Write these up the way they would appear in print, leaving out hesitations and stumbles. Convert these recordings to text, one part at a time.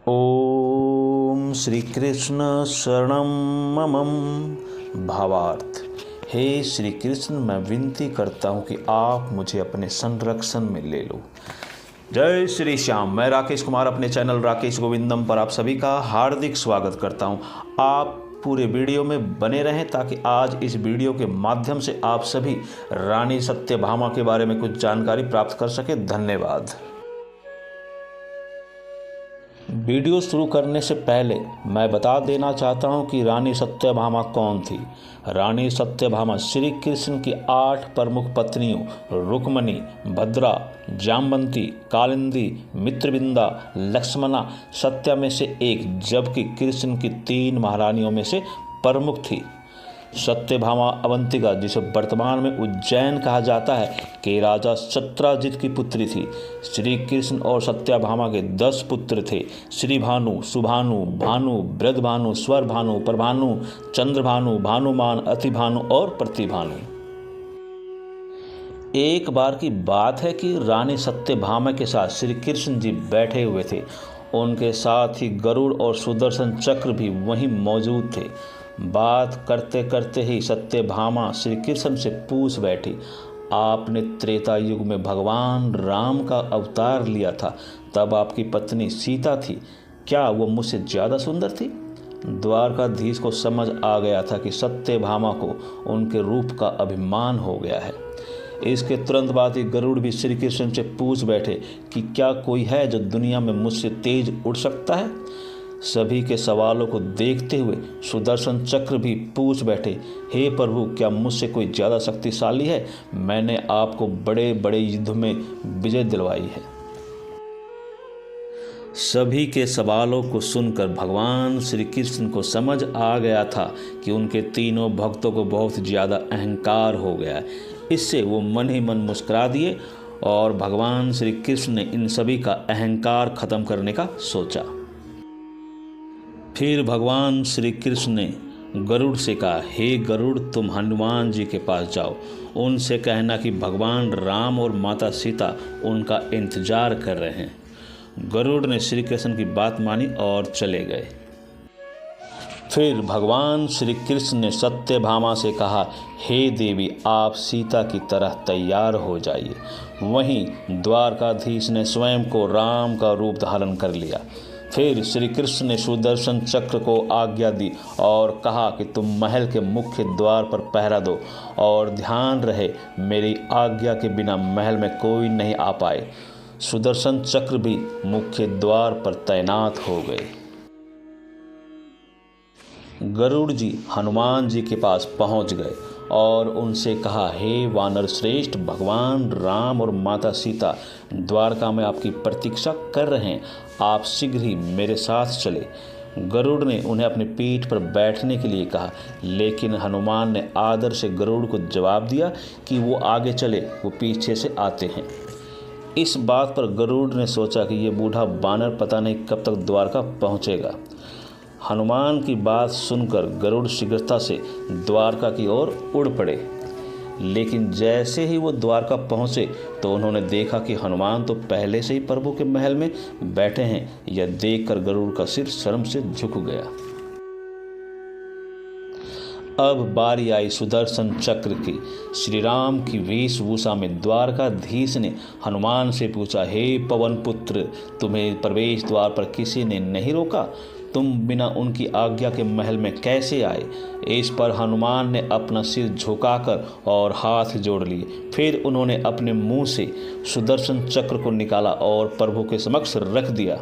ओम श्री कृष्ण शरणम मम। भावार्थ। हे श्री कृष्ण, मैं विनती करता हूँ कि आप मुझे अपने संरक्षण में ले लो। जय श्री श्याम। मैं राकेश कुमार अपने चैनल राकेश गोविंदम पर आप सभी का हार्दिक स्वागत करता हूँ। आप पूरे वीडियो में बने रहें ताकि आज इस वीडियो के माध्यम से आप सभी रानी सत्यभामा के बारे में कुछ जानकारी प्राप्त कर सके। धन्यवाद। वीडियो शुरू करने से पहले मैं बता देना चाहता हूं कि रानी सत्यभामा कौन थी। रानी सत्यभामा श्री कृष्ण की 8 प्रमुख पत्नियों रुक्मणी, भद्रा, जामवंती, कालिंदी, मित्रविंदा, लक्ष्मणा, सत्या में से एक, जबकि कृष्ण की 3 महारानियों में से प्रमुख थी। सत्यभामा अवंतिका, जिसे वर्तमान में उज्जैन कहा जाता है, के राजा सत्राजित की पुत्री थी। श्री कृष्ण और सत्यभामा के 10 पुत्र थे। श्री भानु, सुभानु, भानु, बृधभानु, स्वर भानु, प्रभानु, चंद्रभानु, भानुमान, अतिभानु और प्रतिभानु। एक बार की बात है कि रानी सत्यभामा के साथ श्री कृष्ण जी बैठे हुए थे। उनके साथ ही गरुड़ और सुदर्शन चक्र भी वहीं मौजूद थे। बात करते करते ही सत्यभामा श्री कृष्ण से पूछ बैठी, आपने त्रेता युग में भगवान राम का अवतार लिया था, तब आपकी पत्नी सीता थी, क्या वो मुझसे ज़्यादा सुंदर थी? द्वारकाधीश को समझ आ गया था कि सत्यभामा को उनके रूप का अभिमान हो गया है। इसके तुरंत बाद ही गरुड़ भी श्री कृष्ण से पूछ बैठे कि क्या कोई है जो दुनिया में मुझसे तेज उड़ सकता है? सभी के सवालों को देखते हुए सुदर्शन चक्र भी पूछ बैठे, हे प्रभु, क्या मुझसे कोई ज़्यादा शक्तिशाली है? मैंने आपको बड़े बड़े युद्ध में विजय दिलवाई है। सभी के सवालों को सुनकर भगवान श्री कृष्ण को समझ आ गया था कि उनके तीनों भक्तों को बहुत ज़्यादा अहंकार हो गया है। इससे वो मन ही मन मुस्कुरा दिए और भगवान श्री कृष्ण ने इन सभी का अहंकार खत्म करने का सोचा। फिर भगवान श्री कृष्ण ने गरुड़ से कहा, हे गरुड़, तुम हनुमान जी के पास जाओ, उनसे कहना कि भगवान राम और माता सीता उनका इंतजार कर रहे हैं। गरुड़ ने श्री कृष्ण की बात मानी और चले गए। फिर भगवान श्री कृष्ण ने सत्यभामा से कहा, हे देवी, आप सीता की तरह तैयार हो जाइए। वहीं द्वारकाधीश ने स्वयं को राम का रूप धारण कर लिया। फिर श्री कृष्ण ने सुदर्शन चक्र को आज्ञा दी और कहा कि तुम महल के मुख्य द्वार पर पहरा दो और ध्यान रहे मेरी आज्ञा के बिना महल में कोई नहीं आ पाए। सुदर्शन चक्र भी मुख्य द्वार पर तैनात हो गए। गरुड़ जी हनुमान जी के पास पहुंच गए और उनसे कहा, हे वानर श्रेष्ठ, भगवान राम और माता सीता द्वारका में आपकी प्रतीक्षा कर रहे हैं, आप शीघ्र ही मेरे साथ चले। गरुड़ ने उन्हें अपनी पीठ पर बैठने के लिए कहा, लेकिन हनुमान ने आदर से गरुड़ को जवाब दिया कि वो आगे चले, वो पीछे से आते हैं। इस बात पर गरुड़ ने सोचा कि ये बूढ़ा बानर पता नहीं कब तक द्वारका पहुँचेगा। हनुमान की बात सुनकर गरुड़ शीघ्रता से द्वारका की ओर उड़ पड़े, लेकिन जैसे ही वो द्वारका पहुँचे तो उन्होंने देखा कि हनुमान तो पहले से ही प्रभु के महल में बैठे हैं। यह देखकर गरुड़ का सिर शर्म से झुक गया। अब बारी आई सुदर्शन चक्र की। श्री राम की वेशभूषा में द्वारकाधीश ने हनुमान से पूछा, हे पवन पुत्र, तुम्हें प्रवेश द्वार पर किसी ने नहीं रोका? तुम बिना उनकी आज्ञा के महल में कैसे आए? इस पर हनुमान ने अपना सिर झुकाकर और हाथ जोड़ लिए। फिर उन्होंने अपने मुंह से सुदर्शन चक्र को निकाला और प्रभु के समक्ष रख दिया।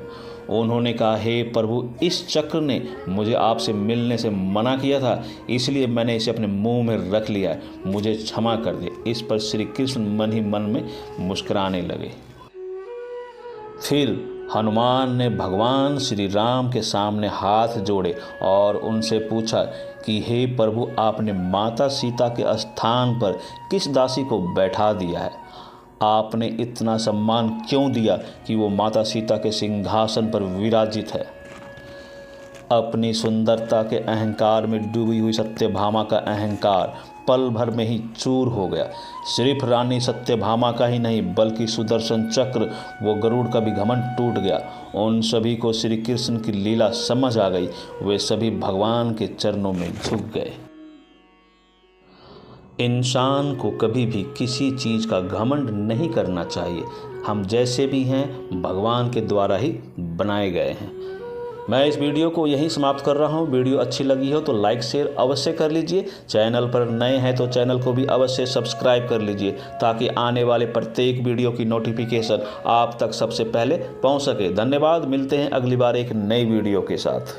उन्होंने कहा, हे प्रभु, इस चक्र ने मुझे आपसे मिलने से मना किया था, इसलिए मैंने इसे अपने मुंह में रख लिया है, मुझे क्षमा कर दे। इस पर श्री कृष्ण मन ही मन में मुस्कुराने लगे। फिर हनुमान ने भगवान श्री राम के सामने हाथ जोड़े और उनसे पूछा कि हे प्रभु, आपने माता सीता के स्थान पर किस दासी को बैठा दिया है? आपने इतना सम्मान क्यों दिया कि वो माता सीता के सिंहासन पर विराजित है? अपनी सुंदरता के अहंकार में डूबी हुई सत्यभामा का अहंकार पल भर में ही चूर हो गया। सिर्फ रानी सत्यभामा का ही नहीं बल्कि सुदर्शन चक्र वो गरुड़ का भी घमंड टूट गया। उन सभी को श्री कृष्ण की लीला समझ आ गई। वे सभी भगवान के चरणों में झुक गए। इंसान को कभी भी किसी चीज़ का घमंड नहीं करना चाहिए। हम जैसे भी हैं भगवान के द्वारा ही बनाए गए हैं। मैं इस वीडियो को यहीं समाप्त कर रहा हूँ। वीडियो अच्छी लगी हो तो लाइक शेयर अवश्य कर लीजिए। चैनल पर नए हैं तो चैनल को भी अवश्य सब्सक्राइब कर लीजिए ताकि आने वाले प्रत्येक वीडियो की नोटिफिकेशन आप तक सबसे पहले पहुँच सके। धन्यवाद। मिलते हैं अगली बार एक नई वीडियो के साथ।